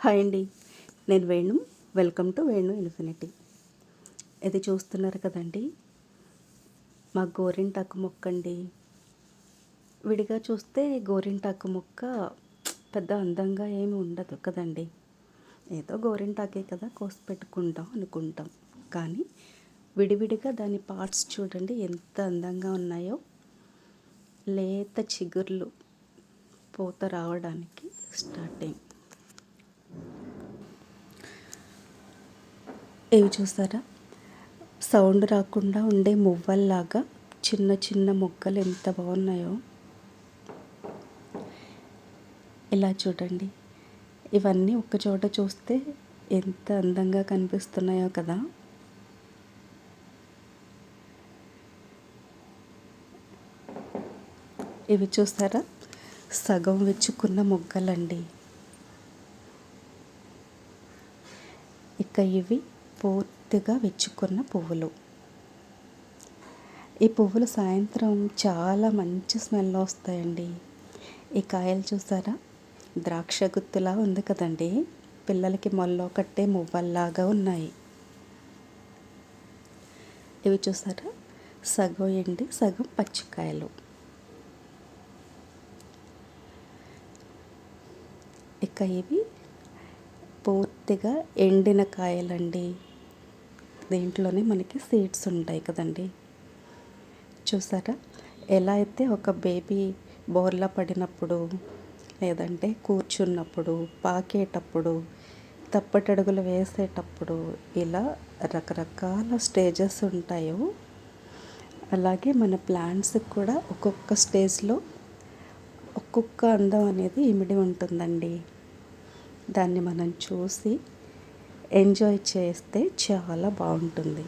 Hi అండి, నేను Venu. Welcome to Venu infinity. ఇది చూస్తున్నారు కదండి, మా గోరింటాకు మొక్క అండి. విడిగా చూస్తే గోరింటాకు మొక్క పెద్ద అందంగా ఏమి ఉండదు కదండి. ఏదో గోరింటాకే కదా కోసి పెట్టుకుంటాం అనుకుంటాం. కానీ విడివిడిగా దాని పార్ట్స్ చూడండి ఎంత అందంగా ఉన్నాయో. లేత చిగుర్లు పూత రావడానికి స్టార్టింగ్. ఇవి చూసారా, సౌండ్ రాకుండా ఉండే మువ్వల్లాగా చిన్న చిన్న మొక్కలు ఎంత బాగున్నాయో. ఇలా చూడండి, ఇవన్నీ ఒక్కచోట చూస్తే ఎంత అందంగా కనిపిస్తున్నాయో కదా. ఇవి చూసారా, సగం విచ్చుకున్న మొగ్గలండి. ఇక ఇవి పూర్తిగా విచ్చుకున్న పువ్వులు. ఈ పువ్వులు సాయంత్రం చాలా మంచి స్మెల్ వస్తాయండి. ఈ కాయలు చూసారా, ద్రాక్ష గుత్తులా ఉంది కదండి. పిల్లలకి మొల్లో కట్టే మువ్వల్లాగా ఉన్నాయి. ఇవి చూసారా, సగం ఎండి సగం పచ్చికాయలు. ఇక ఇవి పూర్తిగా ఎండిన కాయలండి. దీంట్లోనే మనకి సీడ్స్ ఉంటాయి కదండి. చూసారా, ఎలా అయితే ఒక బేబీ బోర్లా పడినప్పుడు, లేదంటే కూర్చున్నప్పుడు, పాకేటప్పుడు, తప్పటడుగులు వేసేటప్పుడు ఇలా రకరకాల స్టేజెస్ ఉంటాయో, అలాగే మన ప్లాంట్స్కి కూడా ఒక్కొక్క స్టేజ్లో ఒక్కొక్క అందం అనేది ఇమిడి ఉంటుందండి. దాన్ని మనం చూసి ఎంజాయ్ చేస్తే చాలా బాగుంటుంది.